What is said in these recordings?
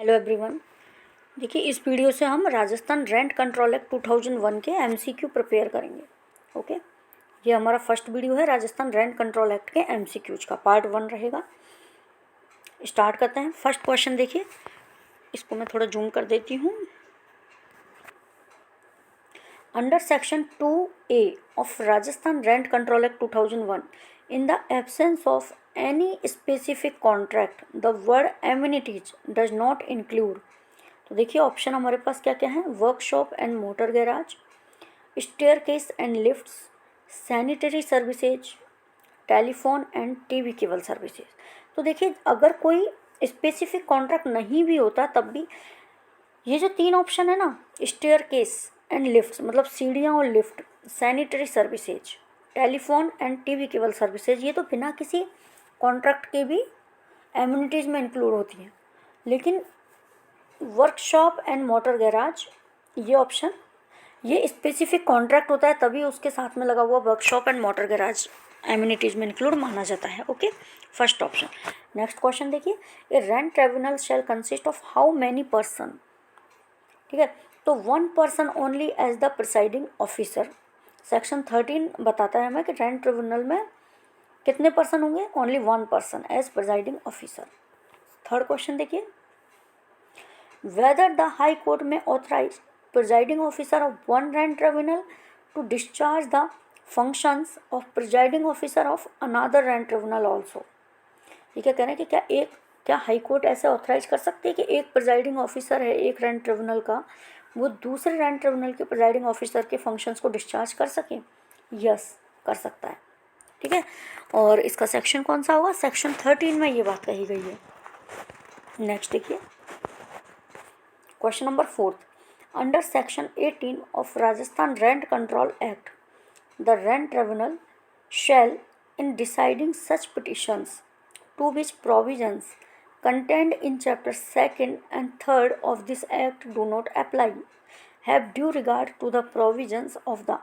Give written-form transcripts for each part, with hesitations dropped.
Hello everyone. देखिए, इस video से हम राजस्थान रेंट कंट्रोल एक्ट 2001 के एमसीक्यू प्रिपेयर करेंगे। ओके, ये हमारा फर्स्ट वीडियो है राजस्थान रेंट कंट्रोल एक्ट के एमसीक्यूज का, पार्ट 1 रहेगा। स्टार्ट करते हैं। फर्स्ट क्वेश्चन देखिए, इसको मैं थोड़ा जूम कर देती हूँ। Under section 2A of Rajasthan rent control act 2001, in the absence of any specific contract, the word amenities does not include। तो देखिए ऑप्शन हमारे पास क्या क्या है। Workshop and motor garage, staircase and lifts, sanitary services, telephone and TV cable services. तो देखिए, अगर कोई स्पेसिफिक कॉन्ट्रैक्ट नहीं भी होता तब भी ये जो 3 ऑप्शन है ना, स्टेयरकेस एंड लिफ्ट्स मतलब सीढ़ियाँ और lift, sanitary services, telephone and TV cable services, ये तो बिना किसी कॉन्ट्रैक्ट के भी एम्यूनिटीज़ में इंक्लूड होती हैं। लेकिन वर्कशॉप एंड मोटर गैराज, ये ऑप्शन, ये स्पेसिफिक कॉन्ट्रैक्ट होता है तभी उसके साथ में लगा हुआ workshop and motor garage amenities में इंक्लूड माना जाता है। Okay, first option. Next question देखिए, a rent tribunal shall consist of how many person. ठीक है, तो 1 person only as the presiding officer. Section 13 बताता है हमें कि रेंट ट्रिब्यूनल में कितने पर्सन होंगे, only 1 person as presiding officer. Third question देखिए, whether the High Court may authorize presiding officer of one rent tribunal to discharge the functions of presiding officer of another rent tribunal also। ये क्या कह रहे हैं कि क्या high court ऐसे authorise कर सकती है कि एक प्रिजाइडिंग ऑफिसर है एक रेंट ट्रिब्यूनल का, वो दूसरे रेंट ट्रिब्यूनल के प्रिजाइडिंग ऑफिसर के फंक्शंस को डिस्चार्ज कर सके। यस, कर सकता है। ठीक है, और इसका सेक्शन कौन सा होगा, सेक्शन 13 में ये बात कही गई है। नेक्स्ट देखिए, question number 4, under section 18 of Rajasthan rent control act, the rent tribunal shall in deciding such petitions to which provisions content in chapter 2 and 3 of this act do not apply have due regard to the provisions of the।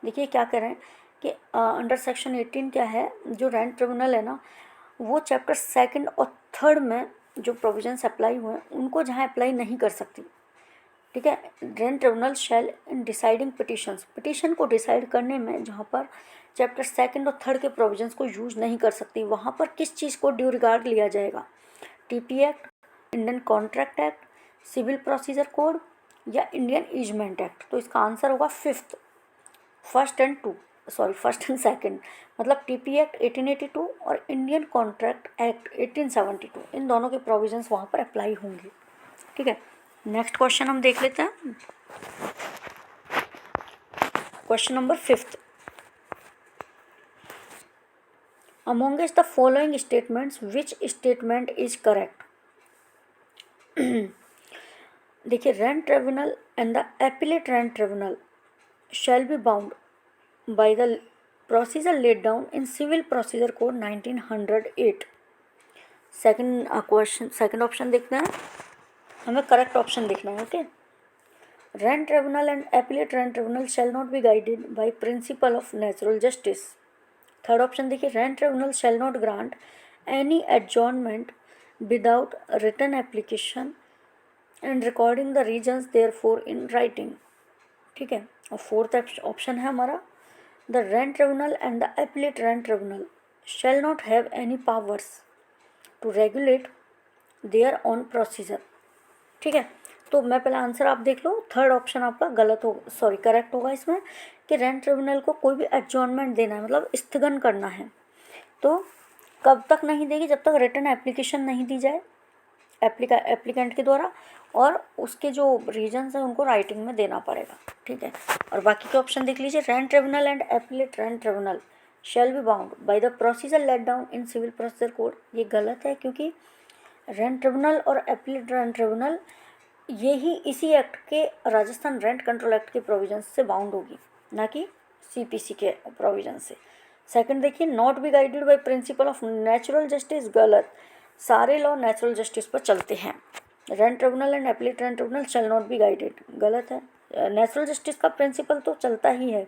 देखिए क्या कह रहे हैं कि under section 18 क्या है, जो rent tribunal है ना, वो चैप्टर 2 और 3 में जो प्रोविजंस अप्लाई हुए हैं उनको जहाँ अप्लाई नहीं कर सकती। ठीक है, rent tribunal shall in deciding petitions, petition को डिसाइड करने में जहाँ पर चैप्टर 2 और 3 के प्रोविजंस को यूज नहीं कर सकती, वहाँ पर किस चीज़ को ड्यू रिगार्ड लिया जाएगा, TP act, Indian contract act, civil procedure code या इंडियन ईजमेंट एक्ट। तो इसका आंसर होगा फर्स्ट एंड सेकंड, मतलब टीपी एक्ट 1882 और इंडियन कॉन्ट्रैक्ट एक्ट 1872, इन दोनों के प्रोविजंस वहाँ पर अप्लाई होंगे। ठीक है, नेक्स्ट क्वेश्चन हम देख लेते हैं। Question number 5, amongst the following statements which statement is correct. देखिए, rent tribunal and the appellate rent tribunal shall be bound by the procedure laid down in civil procedure code 1908। Second option देखते हैं, हमें correct option देखना है। Okay, rent tribunal and appellate rent tribunal shall not be guided by principle of natural justice. Third option देखिए, rent tribunal shall not grant any adjournment without written application and recording the reasons therefor in writing. ठीक है, और fourth option है हमारा, the rent tribunal and the appellate rent tribunal shall not have any powers to regulate their own procedure. ठीक है, तो मैं पहले आंसर आप देख लो। थर्ड ऑप्शन आपका करेक्ट होगा इसमें, कि रेंट ट्रिब्यूनल को कोई भी एडजॉर्नमेंट देना है, मतलब स्थगन करना है, तो कब तक नहीं देगी, जब तक रिटन एप्लीकेशन नहीं दी जाए एप्लीकेंट के द्वारा, और उसके जो रीजन्स हैं उनको राइटिंग में देना पड़ेगा। ठीक है, और बाकी के ऑप्शन देख लीजिए, rent tribunal and appellate rent tribunal shall be bound by the procedure laid down in civil procedure code. ये गलत है, क्योंकि रेंट ट्रिब्यूनल और एपिलेट रेंट ट्रिब्यूनल ये ही इसी एक्ट के, राजस्थान रेंट कंट्रोल एक्ट के प्रोविजंस से बाउंड होगी, ना कि सीपीसी के प्रोविजन से। सेकंड देखिए, not be guided by principle of natural justice, गलत, सारे लॉ नेचुरल जस्टिस पर चलते हैं। Rent tribunal and appellate rent tribunal shall not be guided, गलत है, नेचुरल जस्टिस का प्रिंसिपल तो चलता ही है।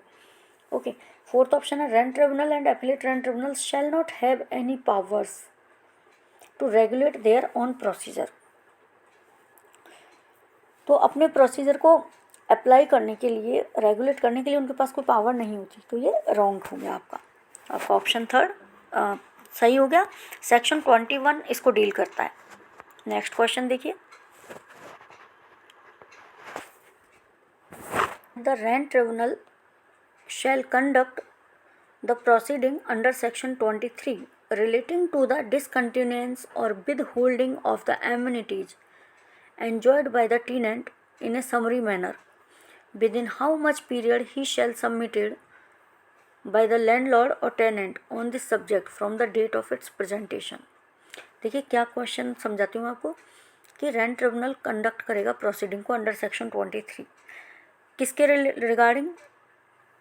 ओके, फोर्थ ऑप्शन है, rent tribunal and appellate rent tribunal shall not have any powers to regulate their own procedure. तो अपने प्रोसीजर को अप्लाई करने के लिए, रेगुलेट करने के लिए उनके पास कोई पावर नहीं होती। तो ये रॉन्ग हो गया आपका ऑप्शन थर्ड सही हो गया। सेक्शन 21 इसको डील करता है। नेक्स्ट क्वेश्चन देखिए, the rent tribunal shall conduct the proceeding under section 23 relating to the discontinuance or withholding of the amenities enjoyed by the tenant in a summary manner, within how much period he shall submitted by the landlord or tenant on this subject from the date of its presentation। देखिए क्या question समझाती हूँ आपको कि rent tribunal conduct करेगा proceeding को under section 23 किसके regarding,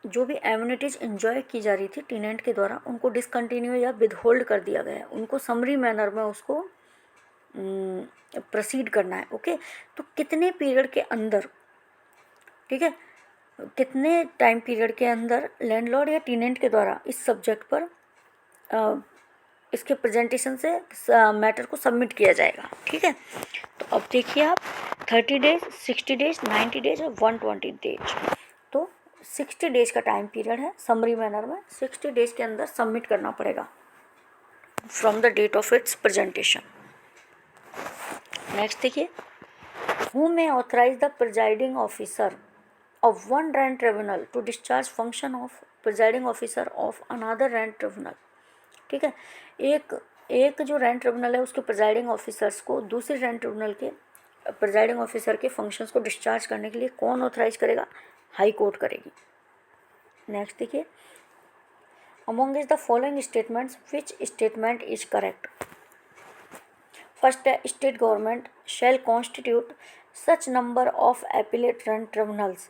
जो भी एम्यूनिटीज़ एंजॉय की जा रही थी टेनेंट के द्वारा उनको डिसकंटिन्यू या विदहोल्ड कर दिया गया है, उनको समरी मैनर में उसको प्रोसीड करना है। ओके, तो कितने पीरियड के अंदर, ठीक है, कितने टाइम पीरियड के अंदर लैंडलॉर्ड या टेनेंट के द्वारा इस सब्जेक्ट पर इसके प्रेजेंटेशन से मैटर को सबमिट किया जाएगा। ठीक है, तो अब देखिए आप 30 डेज, 60 डेज, 90 डेज और 120 डेज। तो 60 डेज का टाइम पीरियड है समरी मैनर में, 60 डेज के अंदर सबमिट करना पड़ेगा from the date of its presentation. Next देखिए, who may authorise the presiding officer of one rent tribunal to discharge function of presiding officer of another rent tribunal. ठीक है, एक जो रेंट ट्रिब्यूनल है उसके प्रिजाइडिंग ऑफिसर्स को दूसरी rent tribunal के प्रिजाइडिंग ऑफिसर के फंक्शंस को डिस्चार्ज करने के लिए कौन ऑथराइज करेगा, हाई कोर्ट करेगी। नेक्स्ट देखिए, among is the following statements which statement is correct. First है, state government shall constitute such number of appellate rent tribunals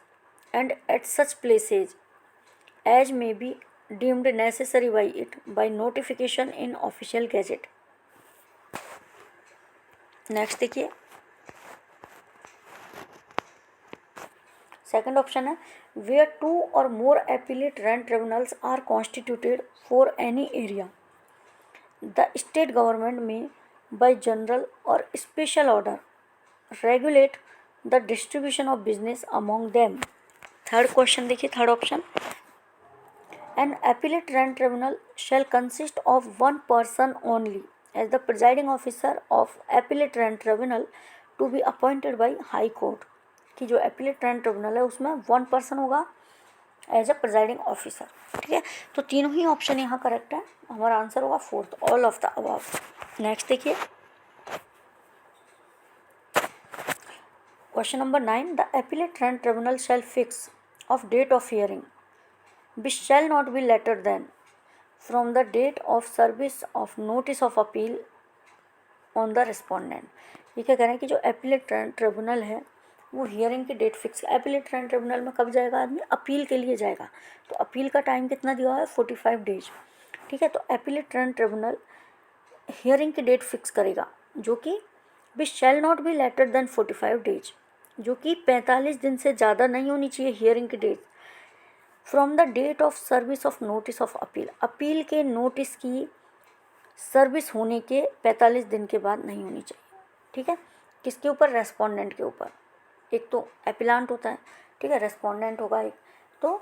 and at such places as may be deemed necessary by it by notification in official gazette। Next देखिए, second option है, where two or more appellate rent tribunals are constituted for any area, the state government may by general or special order regulate the distribution of business among them। Third question देखिए, third option, An appellate rent tribunal shall consist of one person only as the presiding officer of appellate rent tribunal to be appointed by high court। कि जो appellate rent tribunal है उसमें one person होगा as a presiding officer. ठीक है, तो तीनों ही ऑप्शन यहाँ करेक्ट है, हमारा आंसर होगा fourth, all of the above. Next देखिए, question number 9, the appellate rent tribunal shall fix of date of hearing which shall not be later than from the date of service of notice of appeal on the respondent। ये क्या कह रहे हैं कि जो appellate tribunal है वो hearing की डेट फिक्स, एपिलेट ट्रिब्यूनल में कब जाएगा आदमी, अपील के लिए जाएगा। तो अपील का टाइम कितना दिया हुआ है, 45 डेज। ठीक है, तो एपिलेट ट्रिब्यूनल हियरिंग की डेट फिक्स करेगा जो कि which shall not be later than 45 days, जो कि 45 दिन से ज़्यादा नहीं होनी चाहिए हियरिंग की date, from the date of service of notice of appeal, appeal के नोटिस की सर्विस होने के 45 दिन के बाद नहीं होनी चाहिए। ठीक है, किसके ऊपर, रेस्पोंडेंट के ऊपर। एक तो एपिलांट होता है, ठीक है, रेस्पोंडेंट होगा एक। तो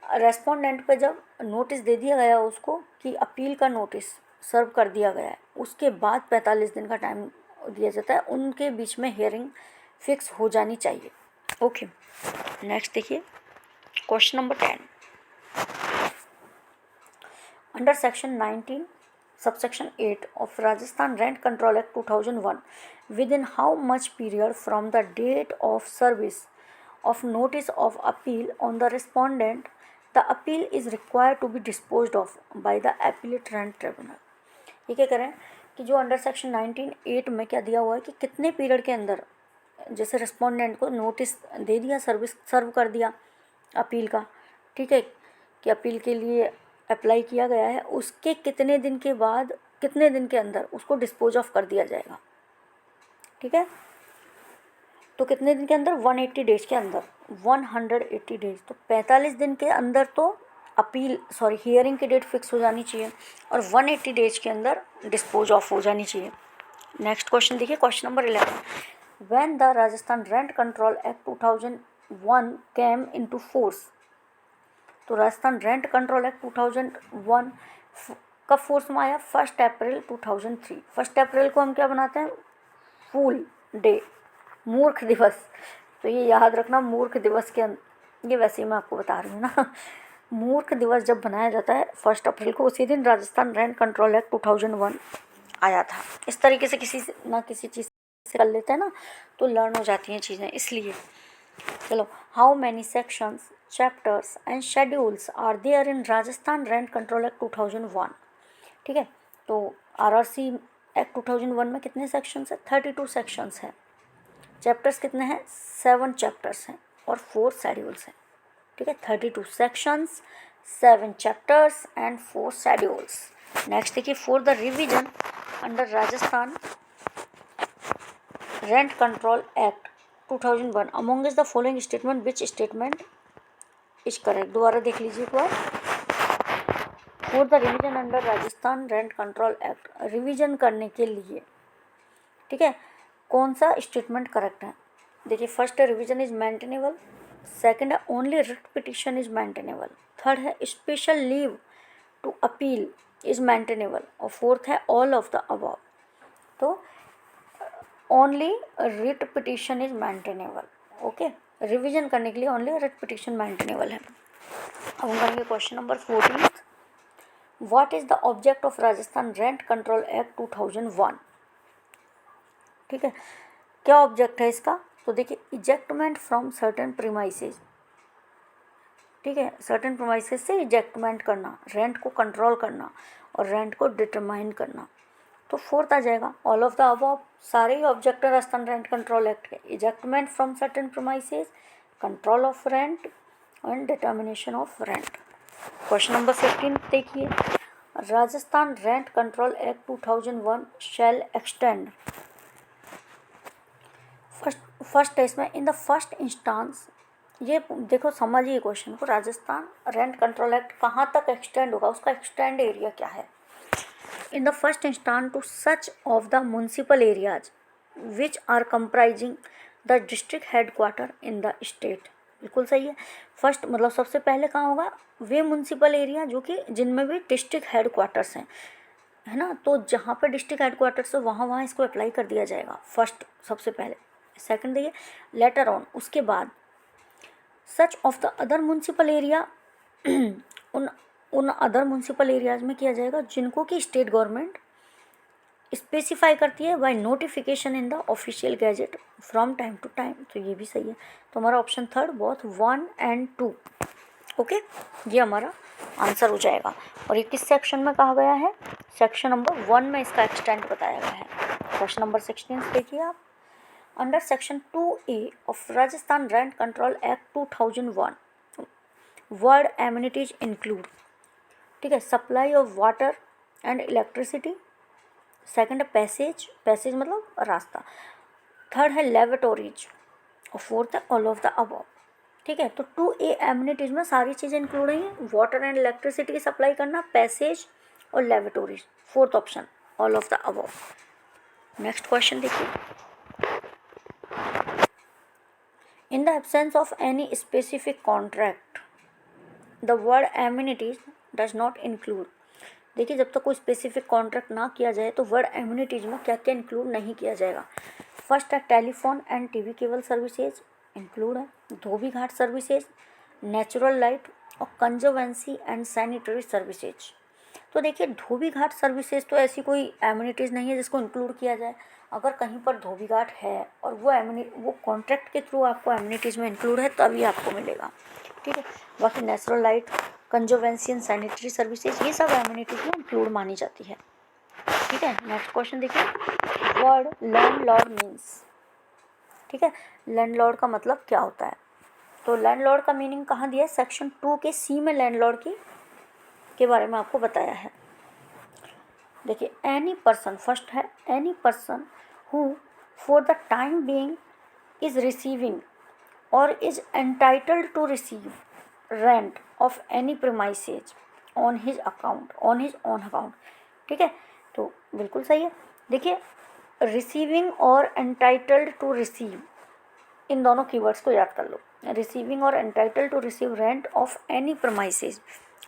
रेस्पोंडेंट पे जब नोटिस दे दिया गया उसको कि अपील का नोटिस सर्व कर दिया गया है, उसके बाद 45 दिन का टाइम दिया जाता है, उनके बीच में हियरिंग फिक्स हो जानी चाहिए। ओके, नेक्स्ट देखिए, question number 10, under section 19 subsection 8 of Rajasthan rent control act 2001 within how much period from the date of service of notice of appeal on the respondent the appeal is required to be disposed of by the appellate rent tribunal. ये क्या करें कि जो under section 19(8) में क्या दिया हुआ है कि कितने पीरियड के अंदर, जैसे रिस्पोंडेंट को नोटिस दे दिया, सर्विस सर्व कर दिया अपील का, ठीक है, कि अपील के लिए अप्लाई किया गया है, उसके कितने दिन के बाद, कितने दिन के अंदर उसको डिस्पोज ऑफ कर दिया जाएगा। ठीक है, तो कितने दिन के अंदर, 180 डेज के अंदर, 180 डेज। तो 45 दिन के अंदर तो अपील हियरिंग की डेट फिक्स हो जानी चाहिए और 180 डेज के अंदर डिस्पोज ऑफ हो जानी चाहिए। नेक्स्ट क्वेश्चन देखिए, question number 11, when the Rajasthan rent control act 2001 came into force. तो राजस्थान रेंट कंट्रोल एक्ट 2001 कब फोर्स में आया? 1 अप्रैल 2003। 1 अप्रैल को हम क्या बनाते हैं? फूल डे, मूर्ख दिवस। तो ये याद रखना, मूर्ख दिवस के ये वैसे ही मैं आपको बता रही हूँ ना मूर्ख दिवस जब बनाया जाता है 1 अप्रैल को, उसी दिन राजस्थान रेंट कंट्रोल एक्ट 2001 आया था। इस तरीके से किसी ना किसी चीज़ से कर लेते हैं ना तो लर्न हो जाती हैं चीज़ें, इसलिए। चलो, how many sections, chapters and schedules are there in Rajasthan rent control act 2001? ठीक है, तो आरआरसी एक्ट 2001 में कितने सेक्शंस हैं? 32 सेक्शंस हैं। चैप्टर्स कितने हैं? 7 चैप्टर्स हैं और 4 शेड्यूल्स हैं। ठीक है, 32 sections, 7 chapters and 4 schedules. Next देखिए, for the revision under Rajasthan rent control act 2001 among is the following statement which statement is correct? दोबारा देख लीजिए एक बार। For the revision under Rajasthan rent control act, revision करने के लिए, ठीक है, कौन सा स्टेटमेंट करेक्ट है? देखिए, फर्स्ट है रिवीजन इज मेंटेनेबल, सेकंड है only writ petition is maintainable, third है special leave to appeal is maintainable, और फोर्थ है ऑल ऑफ द अबव। तो only writ petition is maintainable. Okay, revision करने के लिए ओनली रिट पिटिशन मेंटेनेबल है। अब हम करेंगे question number 14। What is the object of Rajasthan rent control act 2001? ठीक है, क्या ऑब्जेक्ट है इसका? तो देखिए, इजेक्टमेंट फ्रॉम सर्टेन प्रीमाइसेस। ठीक है, सर्टेन प्रीमाइसेस से इजेक्टमेंट करना, रेंट को कंट्रोल करना और रेंट को डिटरमाइन करना। तो फोर्थ आ जाएगा ऑल ऑफ द अबव। सारे ही ऑब्जेक्ट है राजस्थान रेंट कंट्रोल एक्ट के, ejectment from certain premises, control of rent and determination of rent. Question number 15 देखिए, Rajasthan rent control act 2001 shall extend. First है इसमें, इन द फर्स्ट इंस्टांस। ये देखो, समझिए क्वेश्चन को, राजस्थान रेंट कंट्रोल एक्ट कहाँ तक एक्सटेंड होगा, उसका एक्सटेंड एरिया क्या है? In the first instance to such of the municipal areas which are comprising the district headquarter in the state. बिल्कुल सही है। फर्स्ट मतलब सबसे पहले कहाँ होगा? वे म्यूनसिपल एरिया जो कि जिनमें भी डिस्ट्रिक्ट हेडक्वार्टर्स हैं, है ना। तो जहाँ पर डिस्ट्रिक्ट हेडक्वार्टर्स है वहाँ वहाँ इसको अप्लाई कर दिया जाएगा, फर्स्ट सबसे पहले। सेकंड देखिए, लेटर ऑन, उसके बाद such of the other municipal area उन उन अदर म्यूनसिपल एरियाज में किया जाएगा जिनको कि स्टेट गवर्नमेंट स्पेसिफाई करती है by notification in the official gazette from time to time. तो ये भी सही है। तो हमारा option third, both 1 and 2। Okay, ये हमारा आंसर हो जाएगा। और ये किस सेक्शन में कहा गया है? सेक्शन नंबर 1 में इसका एक्सटेंड बताया गया है। क्वेश्चन नंबर 16 देखिए आप, under section 2A of Rajasthan rent control act 2001 word amenities include. ठीक है, supply of water and electricity, second है पैसेज, पैसेज मतलब रास्ता, थर्ड है लेवेटोरीज और फोर्थ है ऑल ऑफ द अबव। ठीक है, तो 2A एमिनिटीज में सारी चीज़ें इंक्लूड हैं, वाटर एंड इलेक्ट्रिसिटी की सप्लाई करना, पैसेज और lavatories. Fourth option all of the above. Next question देखिए, in the absence of any specific contract the word amenities does not include. देखिए, जब तक कोई स्पेसिफिक कॉन्ट्रैक्ट ना किया जाए तो वर्ड एमिनिटीज में क्या क्या इंक्लूड नहीं किया जाएगा। फर्स्ट है telephone and TV cable services include है, धोबी घाट सर्विसेज, नेचुरल लाइट और कंजर्वेंसी एंड सैनिटरी सर्विसेज। तो देखिए, धोबी घाट सर्विसेज तो ऐसी कोई एमिनिटीज़ नहीं है जिसको इंक्लूड किया जाए। अगर कहीं पर धोबी घाट है और वो कॉन्ट्रैक्ट के थ्रू आपको एमिनिटीज़ में इंक्लूड है तभी आपको मिलेगा। ठीक है, बाकी natural light, conservancy and sanitary services ये सब एमिनिटीज़ में इंक्लूड मानी जाती है। ठीक है, नेक्स्ट क्वेश्चन देखिए, वर्ड लैंडलॉर्ड मीन्स। ठीक है, लैंडलॉर्ड का मतलब क्या होता है? तो लैंडलॉर्ड का मीनिंग कहाँ दिया है? सेक्शन 2 के C में लैंडलॉर्ड के बारे में आपको बताया है। देखिए, एनी पर्सन, फर्स्ट है any person who for the time being is receiving और is entitled to receive rent of any premises on his account, on his own account. ठीक है, तो बिल्कुल सही है। देखिए, रिसीविंग और एंटाइटल्ड टू रिसीव, इन दोनों कीवर्ड्स को याद कर लो। रिसीविंग और entitled to receive rent of any premises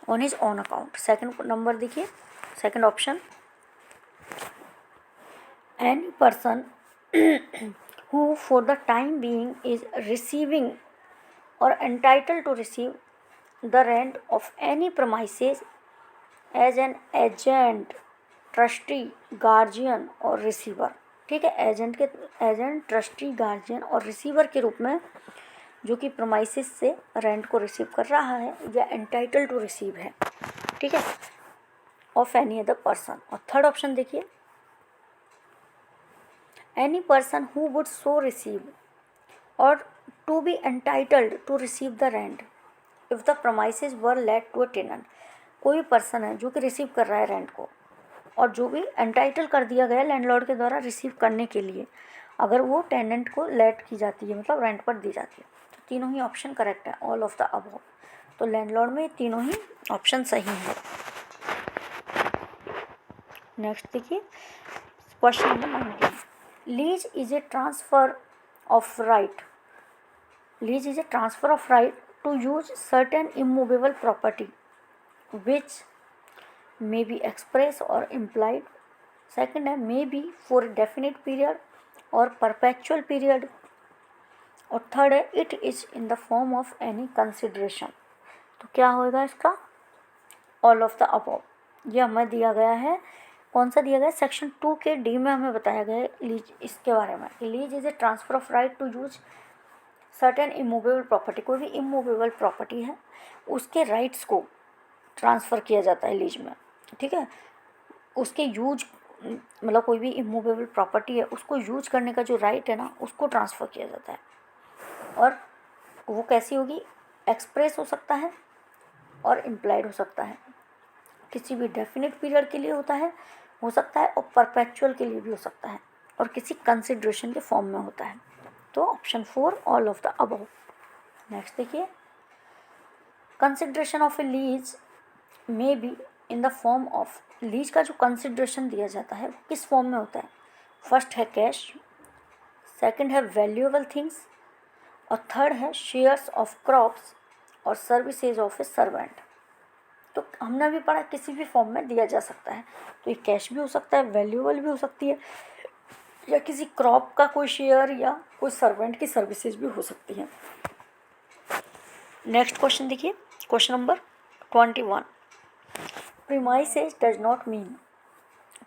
on his own account. Second number देखिए, second option, any person who for the time being is receiving or entitled to receive the rent of any premises as an agent, trustee, guardian और receiver। ठीक है, agent, trustee, guardian और receiver के रूप में जो कि प्रोमाइसिस से रेंट को रिसीव कर रहा है या एंटाइटल टू रिसीव है, ठीक है, ऑफ एनी अदर पर्सन। और थर्ड ऑप्शन देखिए, any person who would so receive or to be entitled to receive the rent if the premises were let to a tenant। कोई person है जो कि receive कर रहा है रेंट को और जो भी एंटाइटल कर दिया गया लैंडलॉर्ड के द्वारा रिसीव करने के लिए, अगर वो टेनेंट को लेट की जाती है, मतलब रेंट पर दी जाती है, तो तीनों ही ऑप्शन करेक्ट है, ऑल ऑफ द अबव। तो लैंडलॉर्ड में तीनों ही ऑप्शन सही हैं। नेक्स्ट देखिए, question number 19, lease is a transfer of right. Lease is a transfer of right to use certain immovable property which may be express और implied. Second है may be for definite period और perpetual period. और third है it is in the form of any consideration. तो क्या होगा इसका, all of the above. ये हमें दिया गया है, कौन सा दिया गया है, सेक्शन 2 के डी में हमें बताया गया है लीज इसके बारे में। Lease is a transfer of right to use certain immovable property. कोई भी इमूवेबल प्रॉपर्टी है उसके राइट्स को ट्रांसफ़र किया जाता है लीज में, ठीक है। उसके यूज, मतलब कोई भी इमूवेबल प्रॉपर्टी है उसको यूज करने का जो राइट है ना, उसको ट्रांसफ़र किया जाता है। और वो कैसी होगी, एक्सप्रेस हो सकता है और इम्प्लाइड हो सकता है। किसी भी डेफिनेट पीरियड के लिए होता है, हो सकता है, और परपेचुअल के लिए भी हो सकता है, और किसी कंसिडरेशन के फॉर्म में होता है। तो option 4 all of the above. Next देखिए, consideration of a lease may be in the form of. Lease का जो कंसिडरेशन दिया जाता है वो किस फॉर्म में होता है, फर्स्ट है कैश, सेकंड है वैल्यूएबल थिंग्स, और थर्ड है शेयर्स ऑफ क्रॉप्स और सर्विसेज ऑफ ए सर्वेंट। तो हमने अभी पढ़ा किसी भी फॉर्म में दिया जा सकता है, तो ये कैश भी हो सकता है, वैल्यूएबल भी हो सकती है, या किसी क्रॉप का कोई शेयर या कोई सर्वेंट की सर्विसेज भी हो सकती है। नेक्स्ट क्वेश्चन देखिए, question number 21, premises does not mean.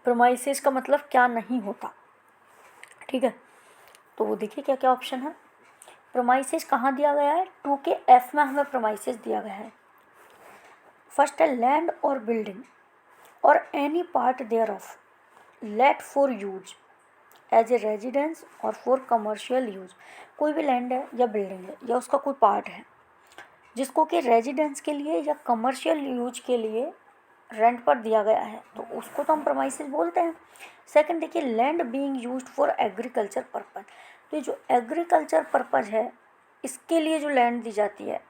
Premises का मतलब क्या नहीं होता, ठीक है। तो वो देखिए क्या क्या ऑप्शन है। प्रीमाइसेज कहाँ दिया गया है, 2 के F में हमें प्रीमाइसेज दिया गया है। फर्स्ट है लैंड और बिल्डिंग और any part thereof let for use as a residence और फॉर कमर्शियल यूज। कोई भी लैंड है या बिल्डिंग है या उसका कोई पार्ट है जिसको कि रेजिडेंस के लिए या कमर्शियल यूज के लिए रेंट पर दिया गया है, तो उसको तो हम प्रीमाइसेस बोलते हैं। सेकंड देखिए, land being used for agriculture purpose. तो ये जो एग्रीकल्चर पर्पस है इसके लिए जो लैंड दी जाती है,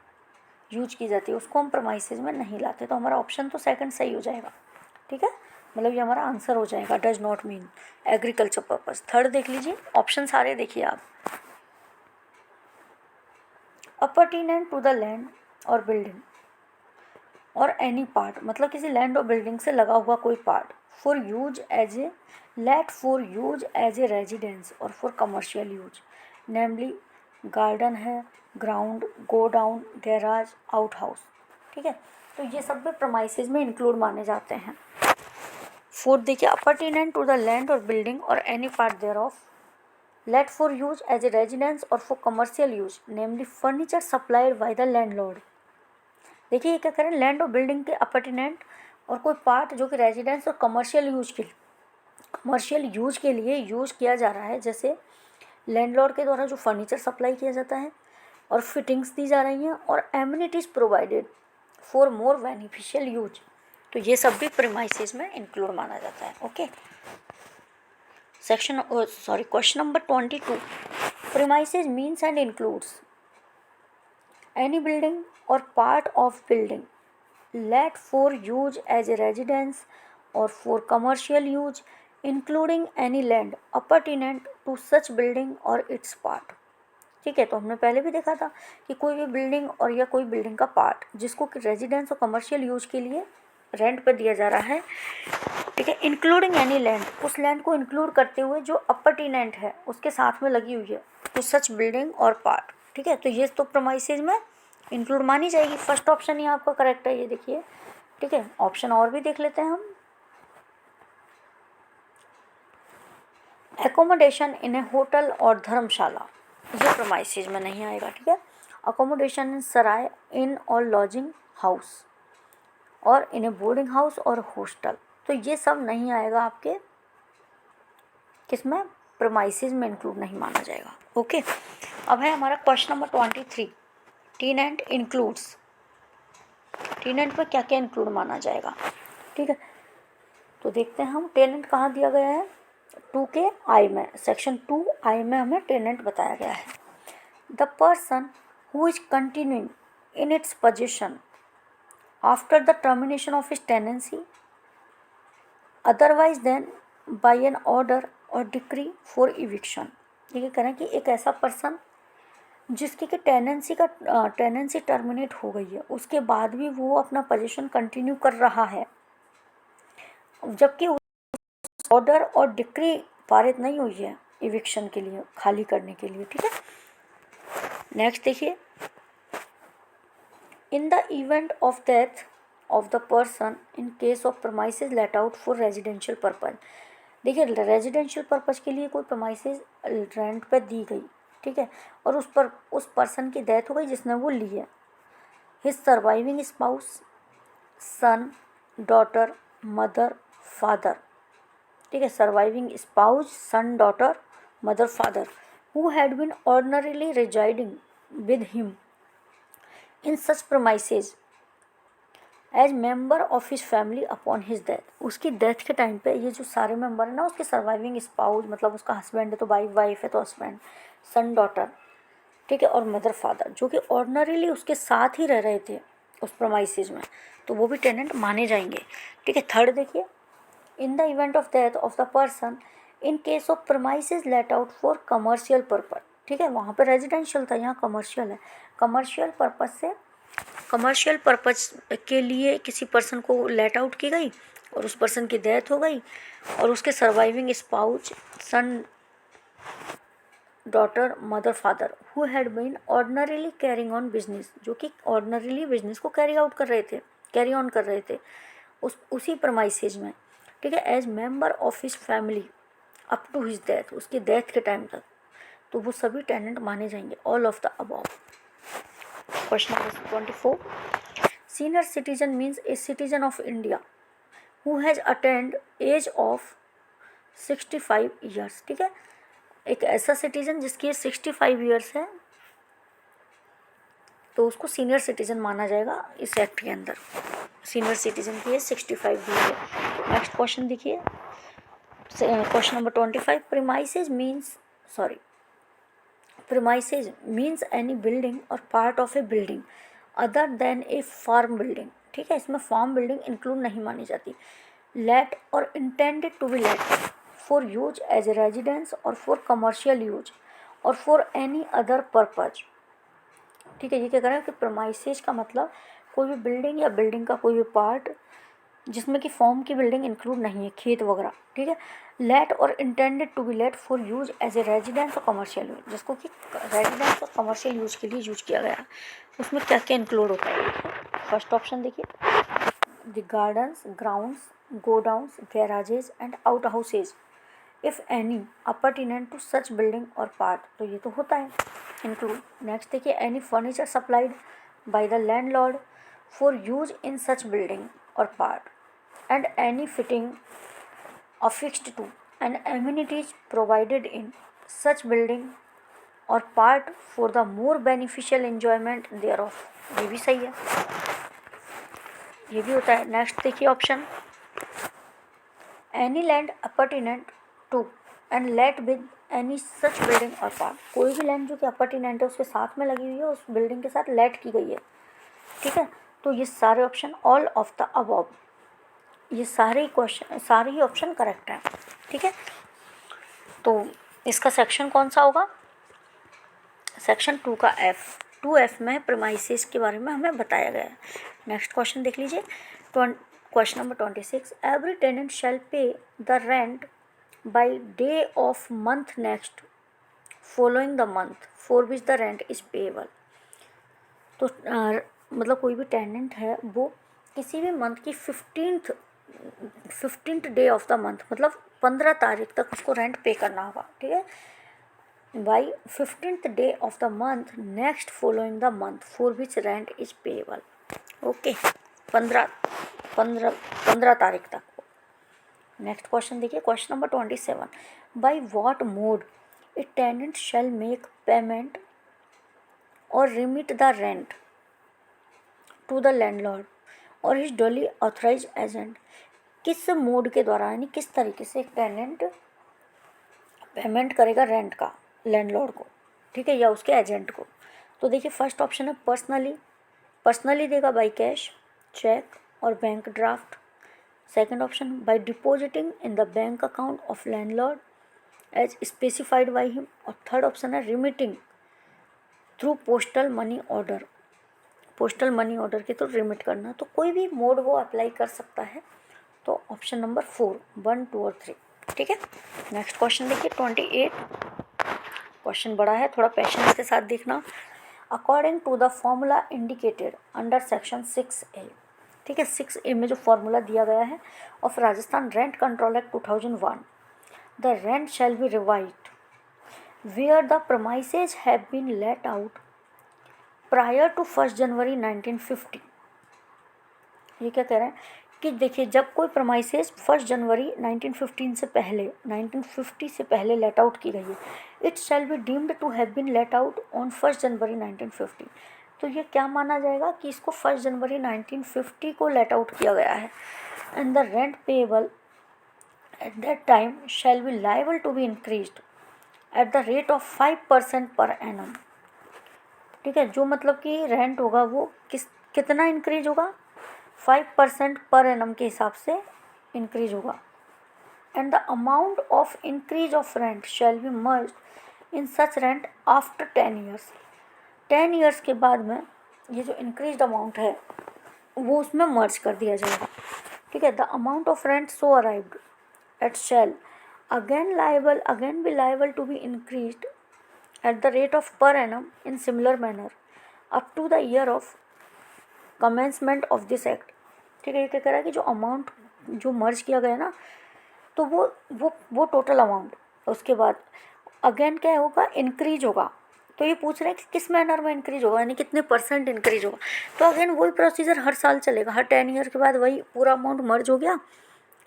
यूज की जाती है, उसको हम प्रीमाइसेस में नहीं लाते। तो हमारा ऑप्शन तो सेकंड सही हो जाएगा, ठीक है, मतलब ये हमारा आंसर हो जाएगा, does not mean agriculture purpose. Third देख लीजिए, ऑप्शन सारे देखिए आप। अपरटेनेंट टू द लैंड और बिल्डिंग और एनी पार्ट, मतलब किसी लैंड और बिल्डिंग से लगा हुआ कोई part, for use as a let for use as a residence और for commercial use, namely garden है, ground, godown, garage, out house, ठीक है। तो ये सब भी प्रीमाइसेस में इंक्लूड माने जाते हैं। फोर्थ देखिए, अपरटेनेंट टू द लैंड और बिल्डिंग और any part thereof let for use as a residence और for commercial use, namely furniture supplied by the landlord. देखिए ये क्या करें, लैंड और बिल्डिंग के अपरटेनेंट और कोई पार्ट जो कि रेजिडेंस और कमर्शियल यूज के लिए यूज किया जा रहा है, जैसे लैंडलॉर्ड के द्वारा जो फर्नीचर सप्लाई किया जाता है और फिटिंग्स दी जा रही हैं और amenities provided for more beneficial use, तो ये सब भी प्रीमाइसेस में इंक्लूड माना जाता है। Okay, question number 22, premises means and includes any building or part of building let for use as a residence or for commercial use including any land appurtenant to such building और its part. ठीक है, तो हमने पहले भी देखा था कि कोई भी बिल्डिंग और या कोई बिल्डिंग का पार्ट जिसको कि रेजिडेंस और कमर्शियल यूज के लिए रेंट पर दिया जा रहा है, ठीक है, इंक्लूडिंग एनी लैंड, उस लैंड को इंक्लूड करते हुए जो अपरटेनेंट है उसके साथ में लगी हुई है, तो सच बिल्डिंग और पार्ट। ठीक है, तो ये तो प्रोमाइसेज में इंक्लूड मानी जाएगी। फर्स्ट ऑप्शन ही आपका करेक्ट है, ये देखिए। ठीक है, ऑप्शन और भी देख लेते हैं हम। एकोमोडेशन इन ए होटल और धर्मशाला, ये प्रोमाइसेज में नहीं आएगा। ठीक है, अकोमोडेशन इन सराय, इन और लॉजिंग हाउस और इन ए बोर्डिंग हाउस और हॉस्टल, तो ये सब नहीं आएगा आपके किसमें, प्रोमाइसेज में इंक्लूड नहीं माना जाएगा। ओके, अब है हमारा question number 23, tenant includes. Tenant में क्या क्या इंक्लूड माना जाएगा। ठीक है, तो देखते हैं हम टेनेंट कहाँ दिया गया है, 2 में, सेक्शन 2I में हमें टेनेंट बताया गया है। The person who is continuing in its position after the termination of his tenancy otherwise than by an order और डिक्री फॉर इविक्शन। ये कह रहे हैं कि एक ऐसा पर्सन जिसकी कि टेनेंसी टर्मिनेट हो गई है, उसके बाद भी वो अपना पोजीशन कंटिन्यू कर रहा है, जबकि ऑर्डर और डिक्री पारित नहीं हुई है इविक्शन के लिए, खाली करने के लिए। ठीक है, नेक्स्ट देखिए, in the event of death of the person in case of premises let out for residential purpose. देखिए, रेजिडेंशियल पर्पज के लिए कोई प्रमाइसेज रेंट पे दी गई, ठीक है, और उस पर्सन की डेथ हो गई जिसने वो ली है। His surviving spouse, son, daughter, mother, father. ठीक है, surviving spouse, son, daughter, mother, father who had been ordinarily residing with him in such premises as member of his family upon his death. उसकी death के time पे ये जो सारे member है ना, उसके सर्वाइविंग स्पाउस मतलब उसका हस्बैंड है तो वाइफ है तो हस्बैंड, सन, डॉटर, ठीक है, और मदर, फादर, जो कि ऑर्डिनरीली उसके साथ ही रह रहे थे उस प्रमाइसेज में, तो वो भी टेनेंट माने जाएंगे। ठीक है, थर्ड देखिए, in the event of death of the person in case of premises let out for commercial purpose. ठीक है, वहाँ पे रेजिडेंशियल था, यहाँ कमर्शियल है। कमर्शियल पर्पज के लिए किसी पर्सन को लेट आउट की गई और उस पर्सन की डेथ हो गई और उसके surviving spouse, son, daughter, mother, father who had been ordinarily carrying on business, जो कि ऑर्डिनरीली बिजनेस को कैरी ऑन कर रहे थे उसी प्रमाइसेज में। ठीक है, as member of his family up to his death, उसकी डेथ के टाइम तक, तो वो सभी टेनेंट माने जाएंगे, all of the above. Question number 24, senior citizen means a citizen of India who has attained as of 65 years. ठीक है, एक ऐसा सिटीजन जिसकी एज 65 ईयर्स है तो उसको सीनियर सिटीजन माना जाएगा इस एक्ट के अंदर। सीनियर सिटीजन की एज 65 दी है। नेक्स्ट क्वेश्चन देखिए, question number 25, premises means any building or part of a building other than a farm building। ठीक है, इसमें फार्म बिल्डिंग इंक्लूड नहीं मानी जाती। let और intended to be let for use as a residence or for commercial use or for any other purpose। ठीक है, ये क्या कर रहा है कि premises का मतलब कोई भी बिल्डिंग या बिल्डिंग का कोई भी पार्ट जिसमें कि फॉर्म की बिल्डिंग इंक्लूड नहीं है, खेत वगैरह। ठीक है, लेट और intended to be let for use as a residence और कमर्शियल यूज, जिसको कि रेजिडेंस और कमर्शियल यूज के लिए यूज किया गया, उसमें क्या क्या इंक्लूड होता है। फर्स्ट ऑप्शन देखिए, the gardens, grounds, godowns, garages and out houses if any appurtenant to such building और पार्ट, तो ये तो होता है इंक्लूड। नेक्स्ट देखिए, any furniture supplied by the landlord for use in such building और part and any fitting affixed to and amenities provided in such building or part for the more beneficial enjoyment thereof। ये भी सही है, ये भी होता है। Next देखिए option, any land appurtenant to and let with any such building और पार्ट, कोई भी लैंड जो कि अपरटेनेंट है उसके साथ में लगी हुई है, उस बिल्डिंग के साथ लेट की गई है। ठीक है, तो ये सारे option all of the above. ये सारे ही ऑप्शन करेक्ट हैं। ठीक है, तो इसका सेक्शन कौन सा होगा? सेक्शन 2 का F। 2F में प्रीमाइसेस के बारे में हमें बताया गया है। नेक्स्ट क्वेश्चन देख लीजिए, क्वेश्चन नंबर 26। एवरी टेनेंट शैल पे the rent by day of month next following the month for which the rent is payable. तो मतलब कोई भी टेनेंट है वो किसी भी मंथ की 15th day of the month, मतलब 15 तारीख तक उसको रेंट पे करना होगा। ठीक है, by 15th day of the month next following the month for which rent is payable. Okay, 15 तारीख तक। नेक्स्ट क्वेश्चन देखिए, question number 27। By what mode a tenant shall make payment और remit the rent to the landlord और his duly authorise agent. किस मोड के द्वारा, यानी किस तरीके से एक टेनेंट पेमेंट करेगा रेंट का लैंडलॉर्ड को, ठीक है, या उसके एजेंट को? तो देखिए, फर्स्ट ऑप्शन है पर्सनली देगा बाई कैश, चेक और bank draft. Second option by depositing in the bank account of landlord as specified by him. और थर्ड ऑप्शन है remitting through postal money order के थ्रू रिमिट करना। तो कोई भी मोड वो अप्लाई कर सकता है। तो ऑप्शन नंबर 4, 1, 2 और 3। ठीक है, नेक्स्ट क्वेश्चन देखिए, 28। क्वेश्चन बड़ा है, थोड़ा पेशेंस के साथ देखना। According to the formula indicated under section 6A। ठीक है, 6A में जो फॉर्मूला दिया गया है of Rajasthan rent control act 2001, the rent shall be revised where the premises have been let out prior to 1 January 1950। ये क्या कह रहे हैं कि देखिए, जब कोई प्रमाइसेज 1 जनवरी 1950 से पहले लेट आउट की गई है, it shall be deemed to have been let out on 1 January 1950। तो ये क्या माना जाएगा कि इसको 1 जनवरी 1950 को लेट आउट किया गया है। And the rent payable at that time shall be liable to be increased at the rate of 5% per annum. ठीक है, जो मतलब कि रेंट होगा वो कितना इंक्रीज होगा? 5% पर एनम के हिसाब से इंक्रीज होगा। And the amount of increase of rent shall B merge in such rent after 10 years. 10 years के बाद में ये जो इंक्रीज अमाउंट है वो उसमें मर्ज कर दिया जाएगा। ठीक है, the amount of rent so arrived at shall again be liable to be increased at the rate of per annum in similar manner up to the year of commencement of this act। ठीक है, ये क्या कह रहा है कि जो amount जो मर्ज किया गया ना, तो वो टोटल अमाउंट उसके बाद अगेन क्या होगा? इंक्रीज होगा। तो ये पूछ रहे हैं कि किस मैनर में इंक्रीज होगा, यानी कितने % इंक्रीज होगा। तो अगेन वही प्रोसीजर हर साल चलेगा, हर 10 ईयर के बाद वही पूरा अमाउंट मर्ज हो गया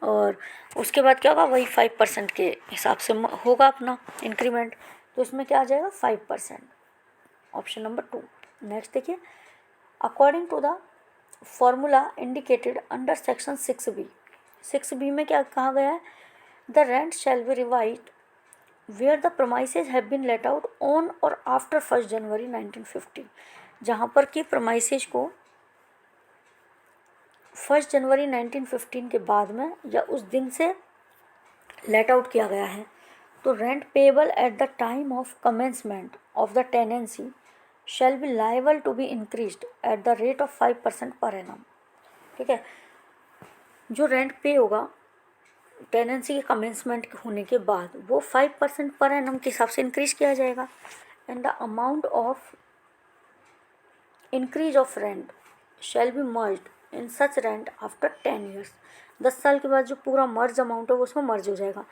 और उसके बाद क्या होगा? वही 5% के हिसाब से होगा अपना इंक्रीमेंट। तो इसमें क्या आ जाएगा? 5%, ऑप्शन नंबर 2। नेक्स्ट देखिए, according to the formula indicated under section 6B। 6B में क्या कहा गया है? The rent shall be revised where the premises have been let out on और आफ्टर 1 जनवरी 1950। जहाँ पर कि प्रमाइसेज को 1 जनवरी 1915 के बाद में या उस दिन से लेट आउट किया गया है, तो rent payable at the time of commencement of the tenancy shall be liable to be increased at the rate of 5% per annum. ठीक है, जो रेंट पे होगा टेनेंसी के कमेंसमेंट होने के बाद वो 5% पर एनम के हिसाब से इंक्रीज किया जाएगा। And the amount of increase of rent shall B merged in such rent after 10 years. 10 साल के बाद जो पूरा मर्ज अमाउंट है वो उसमें मर्ज हो जाएगा।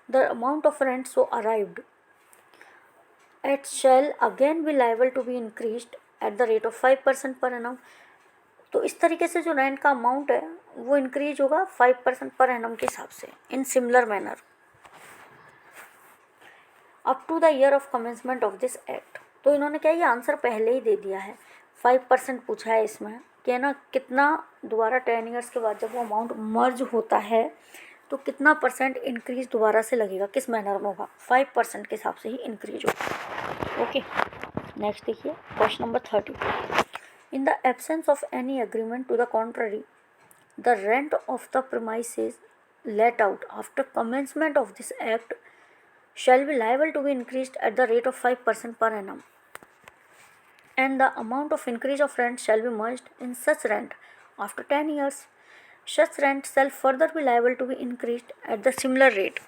The amount of rent so arrived at shall again be liable to be increased at the rate of 5% per annum. तो इस तरीके से जो रेंट का अमाउंट है वो इंक्रीज होगा 5% पर एनम के हिसाब से in similar manner up to the year of commencement of this act. तो इन्होंने क्या, ये आंसर पहले ही दे दिया है। 5% पूछा है इसमें कि है ना, कितना दोबारा 10 ईयर्स के बाद जब वो अमाउंट मर्ज होता है तो कितना % इंक्रीज दोबारा से लगेगा, किस मैनर में होगा? 5% के हिसाब से ही इंक्रीज होगा। ओके, नेक्स्ट देखिए, question number 30। In the absence of any agreement to the contrary the rent of the premises let out after commencement of this act shall be liable to be increased at the rate of 5% per annum, and the amount of increase of rent shall be merged in such rent after 10 years. Such rent shall further be liable to be increased at the similar rate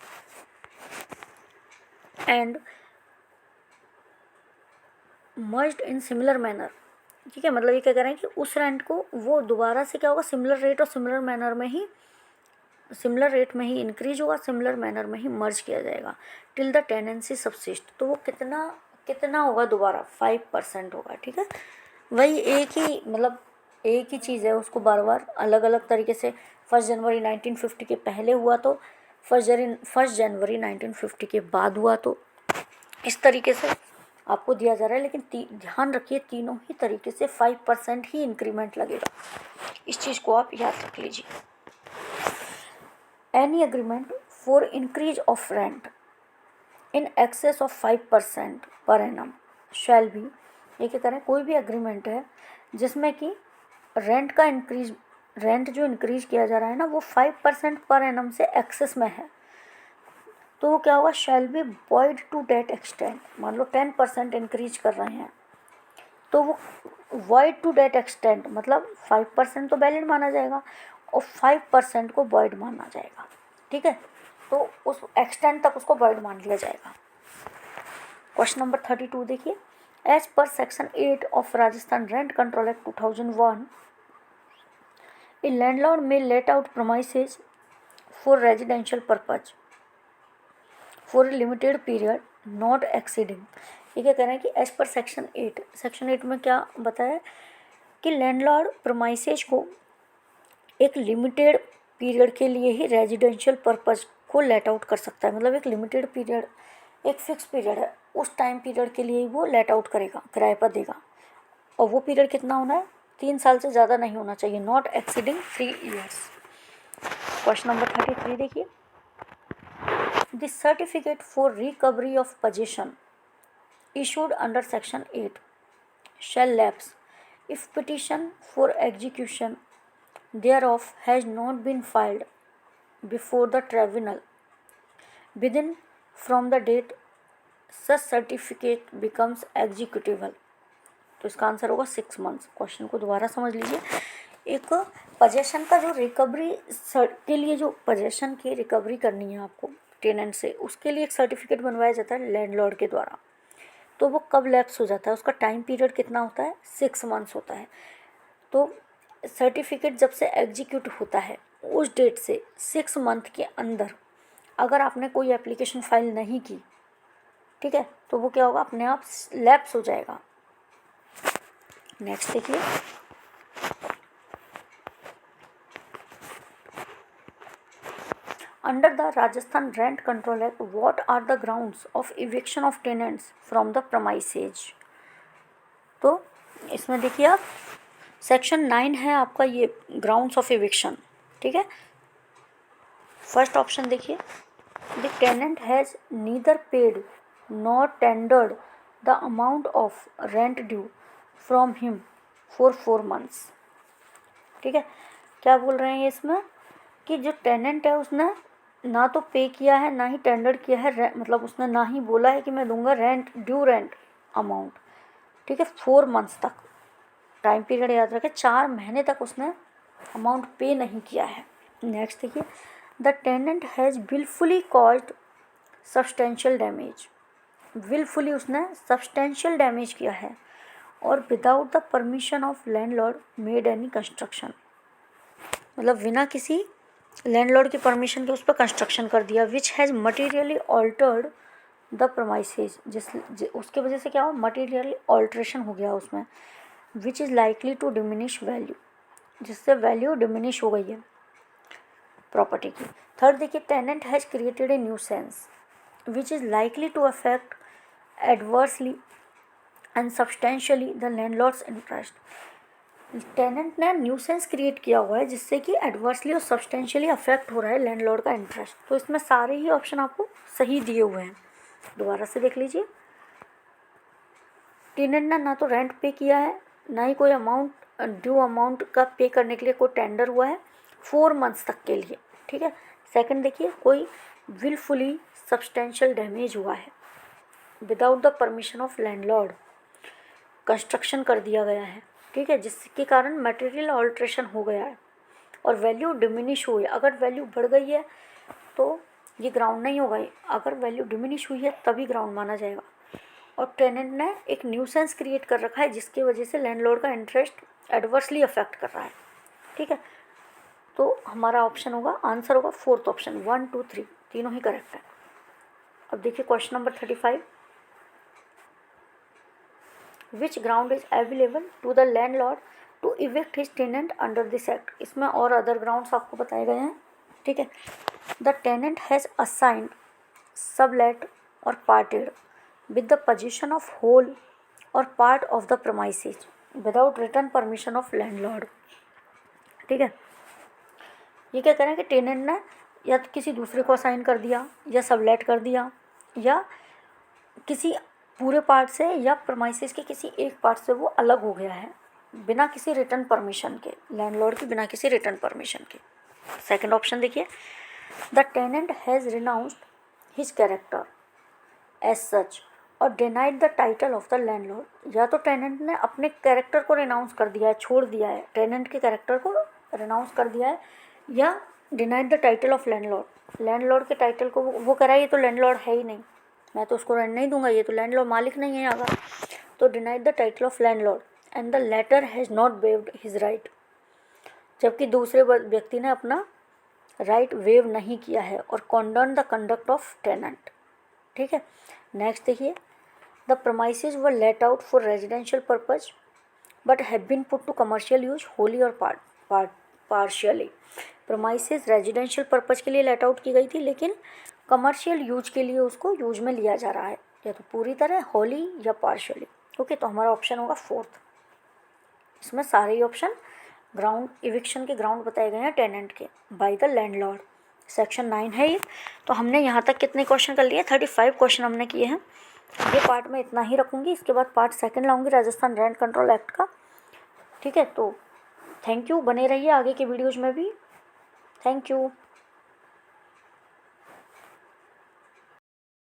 and merged in similar manner. ठीक है, मतलब ये क्या कह रहे हैं कि उस रेंट को वो दोबारा से क्या होगा, सिमिलर रेट और सिमिलर मैनर में ही, सिमिलर रेट में ही इंक्रीज होगा, सिमिलर मैनर में ही मर्ज किया जाएगा टिल द टेनेंसी सबसिस्ट। तो वो कितना कितना होगा दोबारा, 5% होगा। ठीक है, वही एक ही मतलब एक ही चीज़ है, उसको बार बार अलग अलग तरीके से 1 जनवरी 1950 के पहले हुआ तो 1 जनवरी 1950 के बाद हुआ तो इस तरीके से आपको दिया जा रहा है। लेकिन ध्यान रखिए तीनों ही तरीके से 5% ही इंक्रीमेंट लगेगा, इस चीज़ को आप याद रख लीजिए। Any agreement for increase of rent in excess of 5% per annum shall be, ये क्या करें, कोई भी एग्रीमेंट है जिसमें कि रेंट का इंक्रीज, रेंट जो इंक्रीज किया जा रहा है ना वो 5% पर एनम से एक्सेस में है, तो वो क्या होगा, shall be void to that extent. मान लो 10% इंक्रीज कर रहे हैं तो वो वॉइड टू डेट एक्सटेंट मतलब 5% तो वैलिड माना जाएगा और 5% को वॉइड माना जाएगा। ठीक है, तो उस एक्सटेंट तक उसको वॉइड मान लिया जाएगा। क्वेश्चन नंबर 32 देखिए, as per section 8 of Rajasthan rent control act 2001 a landlord may let out premises for residential purpose for a limited period not exceeding. ये क्या कह रहे हैं कि एज पर सेक्शन 8 में क्या बताया कि लैंडलॉर्ड प्रोमाइसेज को एक लिमिटेड पीरियड के लिए ही रेजिडेंशियल पर्पज को लेट आउट कर सकता है। मतलब एक लिमिटेड पीरियड, एक फिक्स पीरियड है, उस टाइम पीरियड के लिए ही वो लेट आउट करेगा, किराए पर देगा, और वो पीरियड कितना होना है, 3 साल से ज़्यादा नहीं होना चाहिए, not exceeding 3 years. Question number 33 देखिए, the certificate for recovery of possession issued under section 8 shall lapse if petition for execution thereof has not been filed before the tribunal within from the date such certificate becomes executable। तो इसका answer होगा 6 months। Question को दोबारा समझ लीजिए, एक possession का जो रिकवरी के लिए, जो पोजेशन की रिकवरी करनी है आपको टेनेंट से, उसके लिए एक सर्टिफिकेट बनवाया जाता है लैंडलॉर्ड के द्वारा। तो वो कब लैप्स हो जाता है, उसका टाइम पीरियड कितना होता है, 6 months होता है। तो सर्टिफिकेट जब से एग्जीक्यूट होता है उस डेट से 6 month के अंदर अगर आपने कोई एप्लीकेशन फाइल नहीं की, ठीक है, तो वो क्या होगा, अपने आप लैप्स हो जाएगा। नेक्स्ट देखिए, under the Rajasthan rent control act what are the grounds of eviction of tenants from the premises. तो इसमें देखिए आप, सेक्शन 9 है आपका ये ग्राउंड्स ऑफ इविक्शन। ठीक है, फर्स्ट ऑप्शन देखिए, the tenant has neither paid nor tendered the amount of rent due from him for 4 months। ठीक है, क्या बोल रहे हैं ये इसमें कि जो टेनेंट है उसने ना तो पे किया है ना ही टेंडर किया है, मतलब उसने ना ही बोला है कि मैं दूंगा रेंट, ड्यू रेंट अमाउंट। ठीक है, 4 months तक टाइम पीरियड याद रखें, 4 महीने तक उसने अमाउंट पे नहीं किया है। नेक्स्ट देखिए, the tenant has wilfully caused substantial damage. Wilfully उसने सब्सटेंशियल डैमेज किया है और without the permission of landlord made any construction, मतलब बिना किसी लैंडलॉर्ड की परमिशन के उस पर कंस्ट्रक्शन कर दिया। Which has materially altered the premises, उसके वजह से क्या हुआ, मटीरियली ऑल्ट्रेशन हो गया उसमें। Which is likely to diminish value, जिससे वैल्यू डिमिनिश हो गई है प्रॉपर्टी की। थर्ड देखिए, tenant has created a nuisance which is likely to affect adversely and substantially the landlord's interest. Tenant ने न्यूसेंस क्रिएट किया हुआ है जिससे कि एडवर्सली और सब्सटेंशियली अफेक्ट हो रहा है लैंडलॉर्ड का इंटरेस्ट। तो इसमें सारे ही ऑप्शन आपको सही दिए हुए हैं, दोबारा से देख लीजिए। टेनेंट ने ना तो रेंट पे किया है, ना ही कोई अमाउंट ड्यू अमाउंट का पे करने के लिए कोई टेंडर हुआ है, 4 मंथ्स तक के लिए, ठीक है। सेकंड देखिए, कोई विलफुली सब्सटेंशियल डैमेज हुआ है without the permission of landlord, construction कर दिया गया है, ठीक है, जिसके कारण मटेरियल ऑल्ट्रेशन हो गया है और वैल्यू डिमिनिश हुई है। अगर वैल्यू बढ़ गई है तो ये ग्राउंड नहीं होगा, अगर वैल्यू डिमिनिश हुई है तभी ग्राउंड माना जाएगा। और टेनेंट ने एक न्यूसेंस क्रिएट कर रखा है जिसकी वजह से लैंडलॉर्ड का इंटरेस्ट एडवर्सली अफेक्ट कर रहा है, ठीक है। तो हमारा ऑप्शन होगा, आंसर होगा फोर्थ ऑप्शन, 1, 2, 3 तीनों ही करेक्ट है। अब देखिए question number 35, which ground is available to the landlord to evict his tenant under this act. इसमें और अदर ग्राउंड्स आपको बताए गए हैं, ठीक है। The tenant has assigned, sublet और parted with the possession of whole or part of the premises without written permission of landlord, ठीक है। ये क्या करें कि टेनेंट ने या तो किसी दूसरे को असाइन कर दिया या सबलेट कर दिया या किसी पूरे पार्ट से या प्रमाइसिस के किसी एक पार्ट से वो अलग हो गया है बिना किसी रिटर्न परमिशन के, लैंडलॉर्ड की बिना किसी रिटर्न परमिशन के। सेकंड ऑप्शन देखिए, the tenant has renounced his character as such और denied the title of the landlord. या तो टेनेंट ने अपने कैरेक्टर को रिनाउंस कर दिया है, छोड़ दिया है, टेनेंट के कैरेक्टर को रिनाउंस कर दिया है, या denied the title of landlord, landlord के टाइटल को वो कह रहा है ये तो लैंडलॉर्ड है ही नहीं, मैं तो उसको रेंट नहीं दूंगा, ये तो लैंडलॉर्ड मालिक नहीं है यहाँ का। तो denied the title of landlord and the latter has not waived his right, जबकि दूसरे व्यक्ति ने अपना राइट वेव नहीं किया है और condoned the conduct of tenant, ठीक है। नेक्स्ट देखिए, the premises were let out for residential purpose but have been put to commercial use wholly और पार्शियली। प्रमाइसेज रेजिडेंशियल पर्पज के लिए लेट आउट की गई थी लेकिन कमर्शियल यूज के लिए उसको यूज में लिया जा रहा है, या तो पूरी तरह, होली या पार्शियली। ओके, तो हमारा ऑप्शन होगा फोर्थ। इसमें सारे ही ऑप्शन ग्राउंड इविक्शन के ग्राउंड बताए गए हैं टेनेंट के बाय द लैंडलॉर्ड। सेक्शन 9 है ये। तो हमने यहाँ तक कितने क्वेश्चन कर लिए? 35 क्वेश्चन हमने किए हैं। ये पार्ट में इतना ही रखूँगी, इसके बाद पार्ट सेकंड लाऊंगी राजस्थान रेंट कंट्रोल एक्ट का, ठीक है। तो थैंक यू, बने रहिए आगे के वीडियोज़ में भी। Thank you.